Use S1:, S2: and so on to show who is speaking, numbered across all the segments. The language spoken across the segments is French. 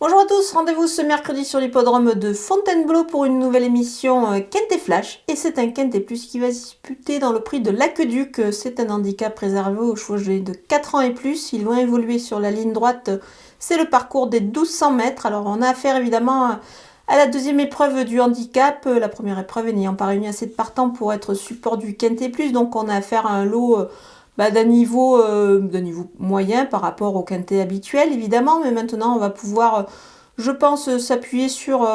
S1: Bonjour à tous, rendez-vous ce mercredi sur l'hippodrome de Fontainebleau pour une nouvelle émission Quintet Flash. Et c'est un Quintet Plus qui va se disputer dans le prix de l'Aqueduc. C'est un handicap réservé aux chevaux âgés de 4 ans et plus. Ils vont évoluer sur la ligne droite. C'est le parcours des 1200 mètres. Alors on a affaire évidemment à la deuxième épreuve du handicap. La première épreuve n'ayant pas réuni assez de partants pour être support du Quintet Plus. Donc on a affaire à un lot d'un niveau moyen par rapport au quintet habituel évidemment, mais maintenant on va pouvoir, je pense, s'appuyer sur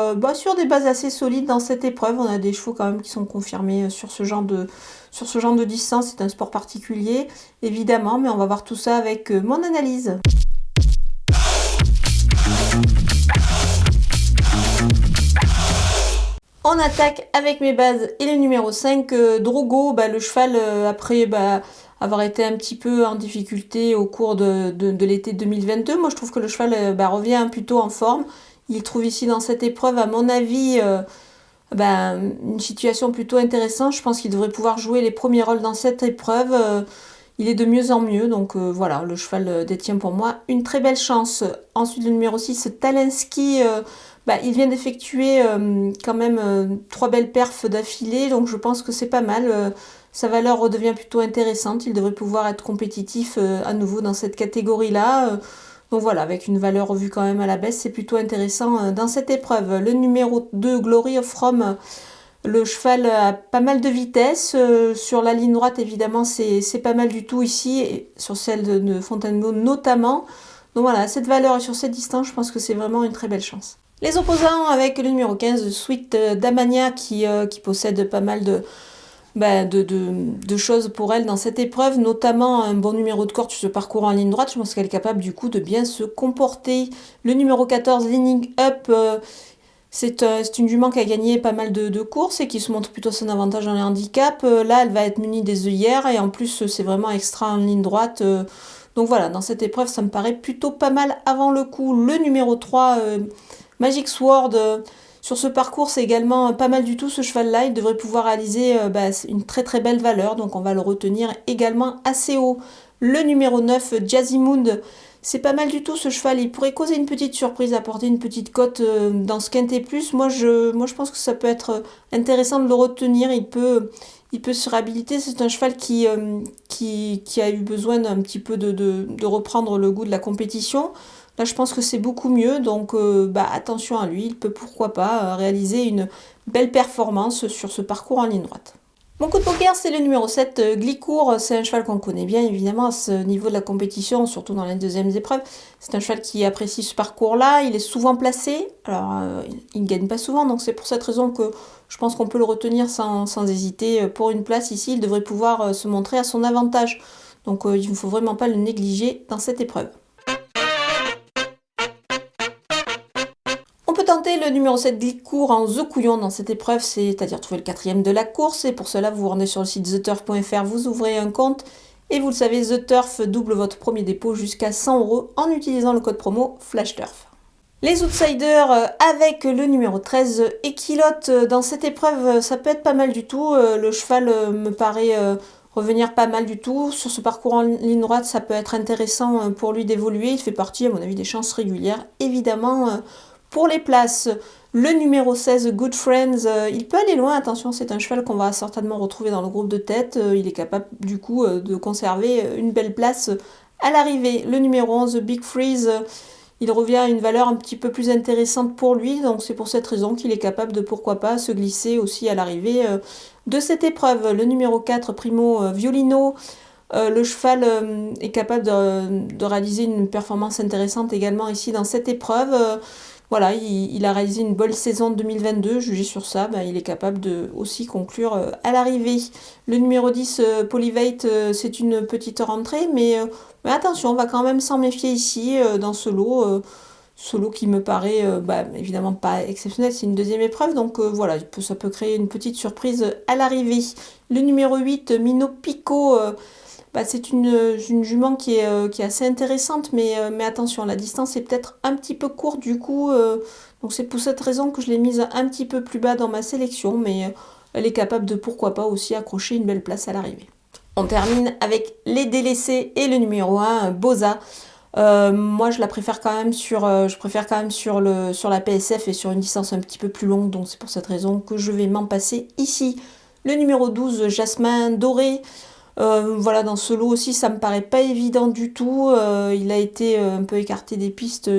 S1: des bases assez solides dans cette épreuve. On a des chevaux quand même qui sont confirmés sur ce genre de distance. C'est un sport particulier évidemment, mais on va voir tout ça avec mon analyse. On attaque avec mes bases et le numéro 5, Drogo, le cheval après avoir été un petit peu en difficulté au cours de l'été 2022. Moi je trouve que le cheval revient plutôt en forme. Il trouve ici dans cette épreuve, à mon avis, une situation plutôt intéressante. Je pense qu'il devrait pouvoir jouer les premiers rôles dans cette épreuve. Il est de mieux en mieux, donc voilà, le cheval détient pour moi une très belle chance. Ensuite le numéro 6, Talinski. Il vient d'effectuer quand même 3 belles perfs d'affilée, donc je pense que c'est pas mal. Sa valeur redevient plutôt intéressante. Il devrait pouvoir être compétitif à nouveau dans cette catégorie-là. Donc voilà, avec une valeur revue quand même à la baisse, c'est plutôt intéressant dans cette épreuve. Le numéro 2, Glory of Rome, le cheval a pas mal de vitesse. Sur la ligne droite, évidemment, c'est pas mal du tout ici, et sur celle de Fontainebleau notamment. Donc voilà, cette valeur et sur cette distance, je pense que c'est vraiment une très belle chance. Les opposants avec le numéro 15, Sweet Damania, qui possède pas mal de choses pour elle dans cette épreuve, notamment un bon numéro de corde sur ce parcours en ligne droite. Je pense qu'elle est capable du coup de bien se comporter. Le numéro 14, Leaning Up, c'est une jument qui a gagné pas mal de courses et qui se montre plutôt son avantage dans les handicaps. Là, elle va être munie des œillères et en plus, c'est vraiment extra en ligne droite. Donc voilà, dans cette épreuve, ça me paraît plutôt pas mal avant le coup. Le numéro 3, Magic Sword, sur ce parcours, c'est également pas mal du tout ce cheval-là. Il devrait pouvoir réaliser une très très belle valeur, donc on va le retenir également assez haut. Le numéro 9, Jazzy Moon, c'est pas mal du tout ce cheval. Il pourrait causer une petite surprise, apporter une petite cote dans ce Quintet Plus. Moi je pense que ça peut être intéressant de le retenir. Il peut se réhabiliter. C'est un cheval qui a eu besoin d'un petit peu de reprendre le goût de la compétition. Là, je pense que c'est beaucoup mieux, donc attention à lui. Il peut pourquoi pas réaliser une belle performance sur ce parcours en ligne droite. Mon coup de poker, c'est le numéro 7, Glicourt. C'est un cheval qu'on connaît bien, évidemment, à ce niveau de la compétition, surtout dans les deuxièmes épreuves. C'est un cheval qui apprécie ce parcours-là. Il est souvent placé. Alors, il ne gagne pas souvent, donc c'est pour cette raison que je pense qu'on peut le retenir sans hésiter. Pour une place ici, il devrait pouvoir se montrer à son avantage. Donc, il ne faut vraiment pas le négliger dans cette épreuve. Tenter le numéro 7 Glicourt en The Couillon dans cette épreuve, c'est-à-dire trouver le 4e de la course. Et pour cela, vous vous rendez sur le site theturf.fr, vous ouvrez un compte. Et vous le savez, The Turf double votre premier dépôt jusqu'à 100 € en utilisant le code promo FlashTurf. Les outsiders avec le numéro 13 Equilote. Dans cette épreuve, ça peut être pas mal du tout. Le cheval me paraît revenir pas mal du tout. Sur ce parcours en ligne droite, ça peut être intéressant pour lui d'évoluer. Il fait partie, à mon avis, des chances régulières. Évidemment, pour les places, le numéro 16, Good Friends, il peut aller loin, attention, c'est un cheval qu'on va certainement retrouver dans le groupe de tête. Il est capable du coup de conserver une belle place à l'arrivée. Le numéro 11, Big Freeze, il revient à une valeur un petit peu plus intéressante pour lui, donc c'est pour cette raison qu'il est capable de, pourquoi pas, se glisser aussi à l'arrivée de cette épreuve. Le numéro 4, Primo Violino, le cheval est capable de réaliser une performance intéressante également ici dans cette épreuve. Voilà, il a réalisé une bonne saison 2022, jugé sur ça, il est capable de aussi conclure à l'arrivée. Le numéro 10, Polyvate, c'est une petite rentrée, mais attention, on va quand même s'en méfier ici dans ce lot. Ce lot qui me paraît évidemment pas exceptionnel, c'est une deuxième épreuve, donc voilà, ça peut créer une petite surprise à l'arrivée. Le numéro 8, Mino Pico, c'est une jument qui est assez intéressante, mais attention, la distance est peut-être un petit peu courte du coup. Donc c'est pour cette raison que je l'ai mise un petit peu plus bas dans ma sélection, mais elle est capable de, pourquoi pas, aussi accrocher une belle place à l'arrivée. On termine avec les délaissés et le numéro 1, Boza. Moi, je préfère quand même sur la PSF et sur une distance un petit peu plus longue, donc c'est pour cette raison que je vais m'en passer ici. Le numéro 12, Jasmin Doré. Voilà, dans ce lot aussi, ça me paraît pas évident du tout. Il a été un peu écarté des pistes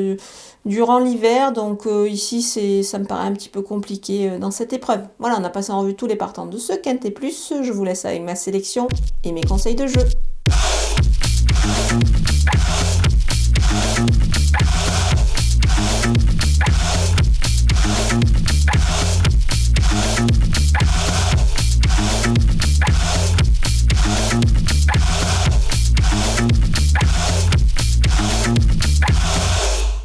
S1: durant l'hiver, donc ici, ça me paraît un petit peu compliqué dans cette épreuve. Voilà, on a passé en revue tous les partants de ce Quintet Plus. Je vous laisse avec ma sélection et mes conseils de jeu.